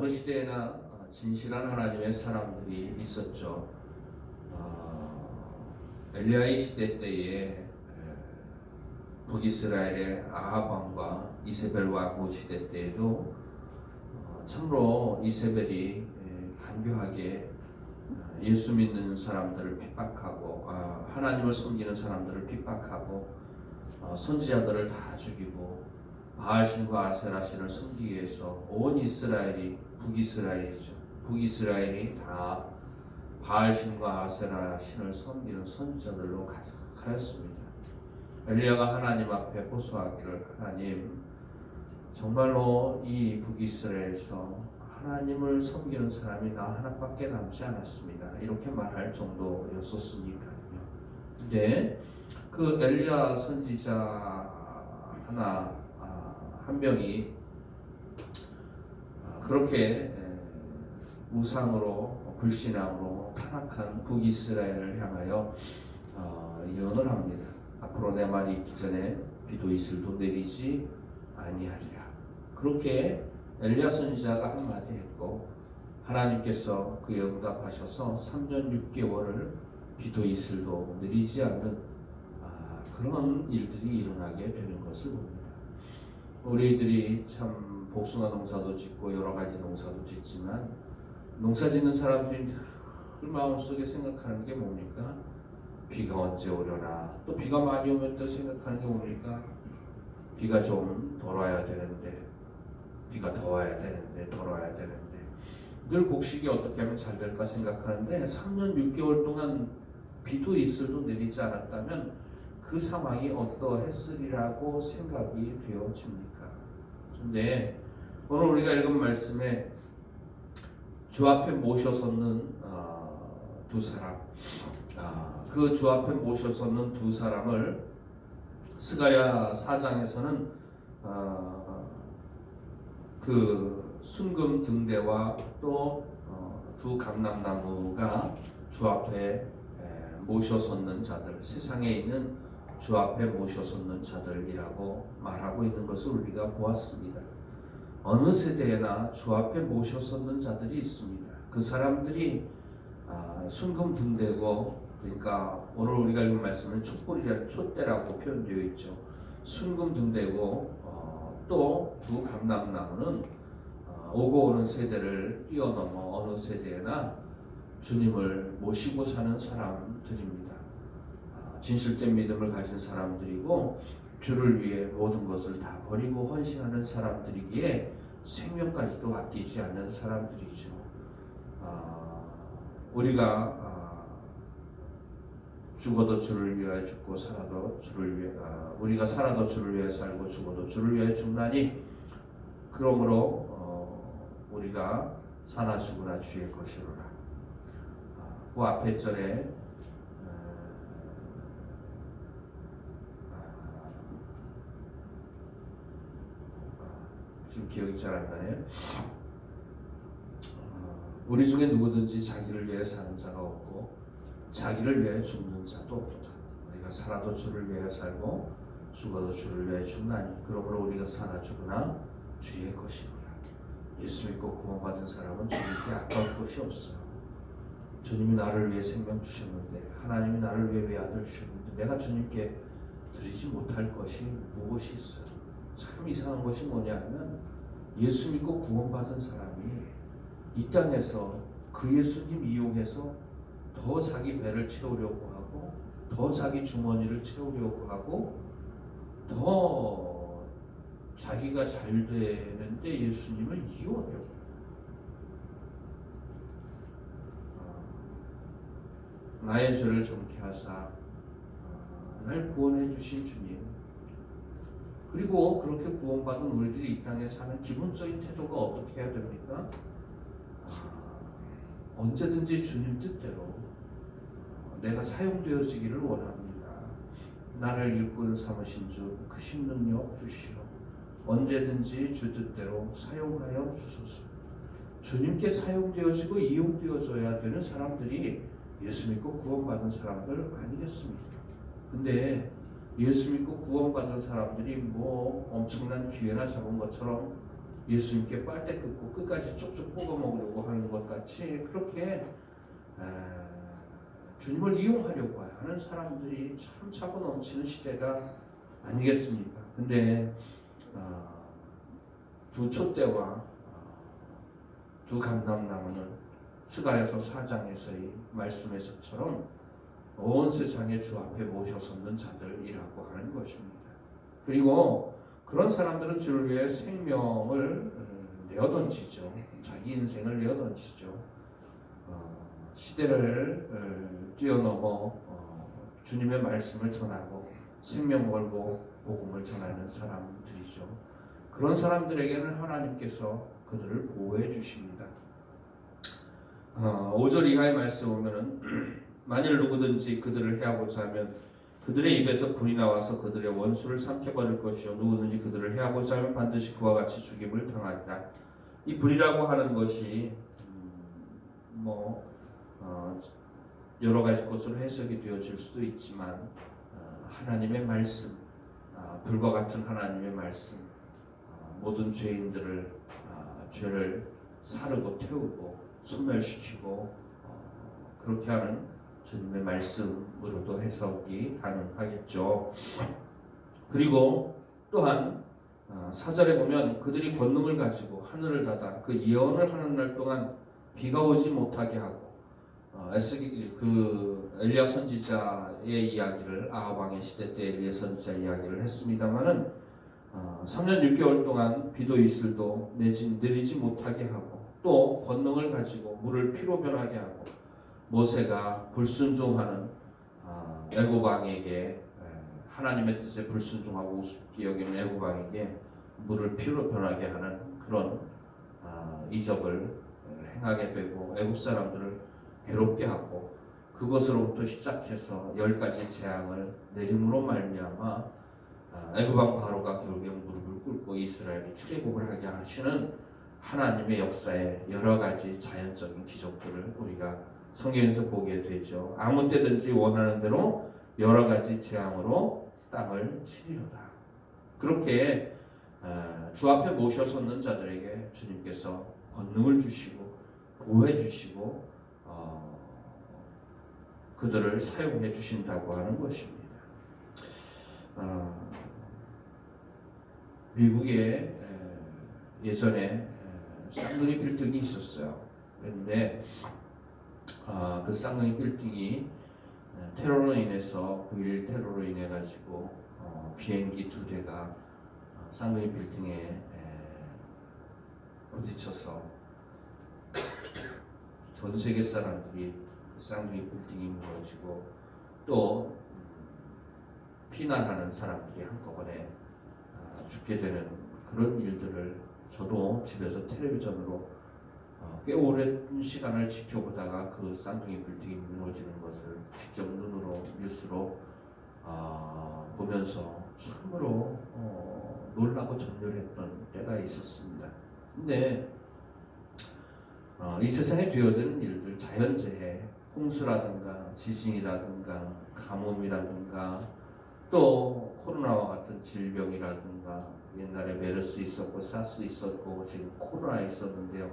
어느 시대에나 진실한 하나님의 사람들이 있었죠. 엘리야의 시대 때에 북이스라엘의 아합 왕과 이세벨 왕후 시대 때에도 참으로 이세벨이 간교하게 예수 믿는 사람들을 핍박하고 하나님을 섬기는 사람들을 핍박하고 선지자들을 다 죽이고 바알신과 아세라신을 섬기기 위해서 온 이스라엘이 북이스라엘이 다 바알신과 아세라신을 섬기는 선지자들로 가득하였습니다. 엘리야가 하나님 앞에 호소하기를, 하나님, 정말로 이 북이스라엘에서 하나님을 섬기는 사람이 나 하나밖에 남지 않았습니다. 이렇게 말할 정도였었으니까요. 근데 그 엘리야 선지자 한 명이 그렇게 우상으로 불신앙으로 타락한 북이스라엘을 향하여 예언을 합니다. 앞으로 내 말이 있기 전에 비도 이슬도 내리지 아니하리라. 그렇게 엘리야 선지자가 한마디 했고 하나님께서 그에 응답하셔서 3년 6개월을 비도 이슬도 내리지 않는 그런 일들이 일어나게 되는 것을 봅니다. 우리들이 참 복숭아 농사도 짓고 여러 가지 농사도 짓지만 농사 짓는 사람들이 늘 마음속에 생각하는 게 뭡니까? 비가 언제 오려나, 또 비가 많이 오면 또 생각하는 게 뭡니까? 비가 좀 덜 와야 되는데, 비가 더 와야 되는데, 덜 와야 되는데, 늘 곡식이 어떻게 하면 잘 될까 생각하는데 3년 6개월 동안 비도 이슬도 내리지 않았다면 그 상황이 어떠했으리라고 생각이 되어집니까? 근데 오늘 우리가 읽은 말씀에 주 앞에 모셔섰는 두 사람, 그 주 앞에 모셔섰는 두 사람을 스가랴 4장에서는 그 순금 등대와 또 두 감람나무가 주 앞에 모셔섰는 자들, 세상에 있는 주 앞에 모셔섰는 자들이라고 말하고 있는 것을 우리가 보았습니다. 어느 세대에나 주 앞에 모셔섰는 자들이 있습니다. 그 사람들이 순금 등대고, 그러니까 오늘 우리가 읽은 말씀은 촛대라고 표현되어 있죠. 순금 등대고 또 두 감람나무는 오고 오는 세대를 뛰어넘어 어느 세대에나 주님을 모시고 사는 사람들입니다. 진실된 믿음을 가진 사람들이고 주를 위해 모든 것을 다 버리고 헌신하는 사람들이기에 생명까지도 아끼지 않는 사람들이죠. 우리가 죽어도 주를 위하여 죽고 살아도 주를 위해 우리가 살아도 주를 위해 살고 죽어도 주를 위하여 죽나니 그러므로 우리가 사나 죽으나 주의 것이로라. 그 앞에 절에 지금 기억이 잘 안 나네요. 우리 중에 누구든지 자기를 위해 사는 자가 없고 자기를 위해 죽는 자도 없도다. 우리가 살아도 주를 위해 살고 죽어도 주를 위해 죽나니 그러므로 우리가 사나 죽으나 주의 것이로라. 예수 믿고 구원받은 사람은 주님께 아까울 것이 없어요. 주님이 나를 위해 생명 주셨는데, 하나님이 나를 위해 외아들 주셨는데 내가 주님께 드리지 못할 것이 무엇이 있어요? 참 이상한 것이 뭐냐면 예수 믿고 구원받은 사람이 이 땅에서 그 예수님 이용해서 더 자기 배를 채우려고 하고 더 자기 주머니를 채우려고 하고 더 자기가 잘 되는데 예수님을 이용하려고 해요. 나의 죄를 정케 하사 날 구원해 주신 주님, 그리고 그렇게 구원받은 우리들이 이 땅에 사는 기본적인 태도가 어떻게 해야 됩니까? 언제든지 주님 뜻대로 내가 사용되어지기를 원합니다. 나를 일꾼 삼으신 주 크신 능력 주시오. 언제든지 주 뜻대로 사용하여 주소서. 주님께 사용되어지고 이용되어져야 되는 사람들이 예수 믿고 구원받은 사람들 아니겠습니까? 근데 예수 믿고 구원받은 사람들이 뭐 엄청난 기회나 잡은 것처럼 예수님께 빨대 뜯고 끝까지 쪽쪽 뽑아 먹으려고 하는 것 같이 그렇게 주님을 이용하려고 하는 사람들이 참 차고 넘치는 시대가 아니겠습니까? 근데 두 촛대와 두 감람나무는 스가랴서 4장에서의 말씀에서처럼 온 세상의 주 앞에 모셔섰는 자들이라고 하는 것입니다. 그리고 그런 사람들은 주를 위해 생명을 내어던지죠. 자기 인생을 내어던지죠. 시대를 뛰어넘어 주님의 말씀을 전하고 생명 걸고 복음을 전하는 사람들이죠. 그런 사람들에게는 하나님께서 그들을 보호해 주십니다. 5절 이하의 말씀 보면은 만일 누구든지 그들을 해하고자 하면 그들의 입에서 불이 나와서 그들의 원수를 삼켜버릴 것이요 누구든지 그들을 해하고자 하면 반드시 그와 같이 죽임을 당하리라. 이 불이라고 하는 것이 여러 가지 것으로 해석이 되어질 수도 있지만 하나님의 말씀, 불과 같은 하나님의 말씀, 모든 죄인들을 죄를 사르고 태우고 소멸시키고 그렇게 하는 주님의 말씀으로도 해석이 가능하겠죠. 그리고 또한 4절에 보면 그들이 권능을 가지고 하늘을 닫아 그 예언을 하는 날 동안 비가 오지 못하게 하고 그 엘리야 선지자의 이야기를 아합 왕의 시대 때 엘리야 선지자 이야기를 했습니다마는 3년 6개월 동안 비도 이슬도 내리지 못하게 하고 또 권능을 가지고 물을 피로 변하게 하고 모세가 불순종하는 애굽 왕에게 하나님의 뜻에 불순종하고 우습게 여기는 애굽 왕에게 물을 피로 변하게 하는 그런 이적을 행하게 되고 애굽 사람들을 괴롭게 하고 그것으로부터 시작해서 10가지 재앙을 내림으로 말미암아 애굽 왕 바로가 결국에 무릎을 꿇고 이스라엘이 출애굽을 하게 하시는 하나님의 역사의 여러 가지 자연적인 기적들을 우리가 성경에서 보게 되죠. 아무 때든지 원하는 대로 여러 가지 재앙으로 땅을 치리로다. 그렇게 주 앞에 모셔섰는 자들에게 주님께서 권능을 주시고 보호해 주시고 그들을 사용해 주신다고 하는 것입니다. 미국에 예전에 쌍둥이 빌딩이 있었어요. 그런데 그 쌍둥이 빌딩이 테러로 인해서 9.11 테러로 인해 가지고 비행기 2대가 쌍둥이 빌딩에 부딪혀서 전 세계 사람들이 그 쌍둥이 빌딩이 무너지고 또 피난하는 사람들이 한꺼번에 죽게 되는 그런 일들을 저도 집에서 텔레비전으로 꽤 오랜 시간을 지켜보다가 그 쌍둥이 빌딩이 무너지는 것을 직접 눈으로 뉴스로 보면서 참으로 놀라고 전율했던 때가 있었습니다. 근데 이 세상에 되어지는 일들, 자연재해, 홍수라든가 지진이라든가 가뭄이라든가 또 코로나와 같은 질병이라든가 옛날에 메르스 있었고 사스 있었고 지금 코로나 있었는데요.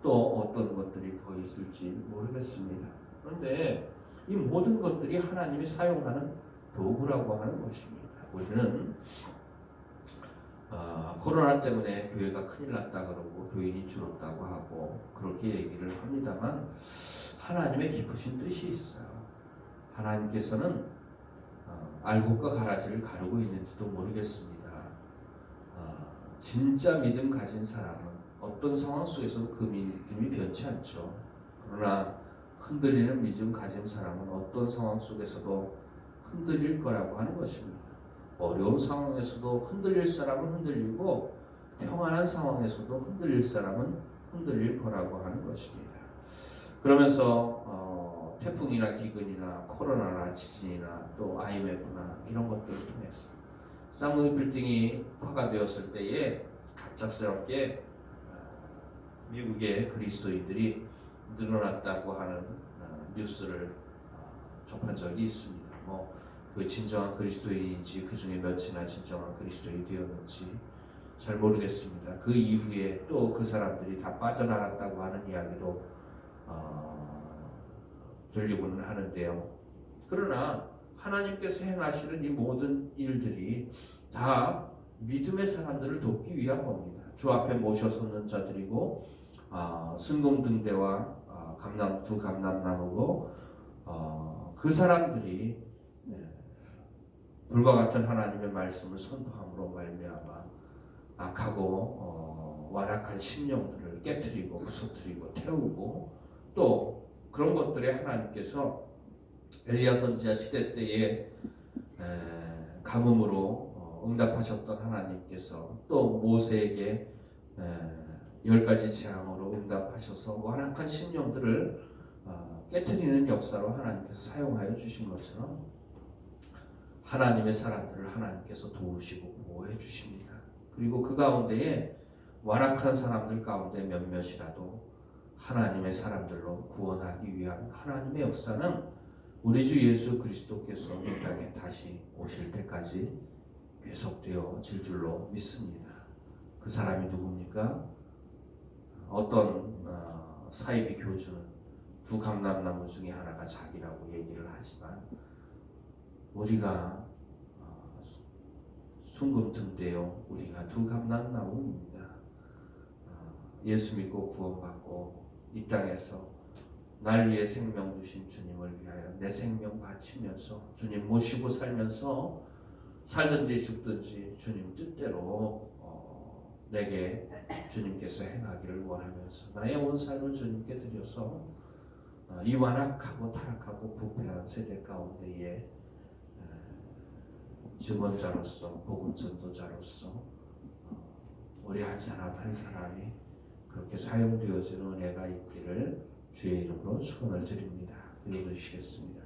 또 어떤 것들이 더 있을지 모르겠습니다. 그런데 이 모든 것들이 하나님이 사용하는 도구라고 하는 것입니다. 우리는 코로나 때문에 교회가 큰일 났다 그러고 교인이 줄었다고 하고 그렇게 얘기를 합니다만 하나님의 깊으신 뜻이 있어요. 하나님께서는 알곡과 가라지를 가르고 있는지도 모르겠습니다. 진짜 믿음 가진 사람은 어떤 상황 속에서도 그 믿음이 변치 않죠. 그러나 흔들리는 믿음 가진 사람은 어떤 상황 속에서도 흔들릴 거라고 하는 것입니다. 어려운 상황에서도 흔들릴 사람은 흔들리고 평안한 상황에서도 흔들릴 사람은 흔들릴 거라고 하는 것입니다. 그러면서 태풍이나 기근이나 코로나나 지진이나 또 IMF나 이런 것들을 통해서 쌍둥이 빌딩이 화가 되었을 때에 갑작스럽게 미국의 그리스도인들이 늘어났다고 하는 뉴스를 접한 적이 있습니다. 그 진정한 그리스도인인지 그 중에 몇이나 진정한 그리스도인이 되었는지 잘 모르겠습니다. 그 이후에 또 그 사람들이 다 빠져나갔다고 하는 이야기도 들리고는 하는데요. 그러나 하나님께서 행하시는 이 모든 일들이 다 믿음의 사람들을 돕기 위한 겁니다. 주 앞에 모셔서는 자들이고 순금 등대와 두 감람나무고 그 사람들이 불과 같은 하나님의 말씀을 선포함으로 말미암아 악하고 완악한 심령들을 깨뜨리고 부서뜨리고 태우고 또 그런 것들에 하나님께서 엘리야 선지자 시대 때에 가뭄으로 응답하셨던 하나님께서 또 모세에게 10가지 재앙으로 응답하셔서 완악한 심령들을 깨뜨리는 역사로 하나님께서 사용하여 주신 것처럼 하나님의 사람들을 하나님께서 도우시고 보호해 주십니다. 그리고 그 가운데에 완악한 사람들 가운데 몇몇이라도 하나님의 사람들로 구원하기 위한 하나님의 역사는 우리 주 예수 그리스도께서 이 땅에 다시 오실 때까지 계속되어질 줄로 믿습니다. 그 사람이 누굽니까? 어떤 사이비 교주는 두 감람나무 중에 하나가 자기라고 얘기를 하지만 우리가 순금등대요. 우리가 두 감람나무입니다. 예수 믿고 구원받고 이 땅에서 날 위해 생명 주신 주님을 위하여 내 생명 바치면서 주님 모시고 살면서 살든지 죽든지 주님 뜻대로 내게 주님께서 행하기를 원하면서 나의 온 삶을 주님께 드려서 이 완악하고 타락하고 부패한 세대 가운데에 증언자로서 복음 전도자로서 우리 한 사람 한 사람이 그렇게 사용되어지는 은혜가 있기를 주의 이름으로 축원을 드립니다. 기도드리시겠습니다.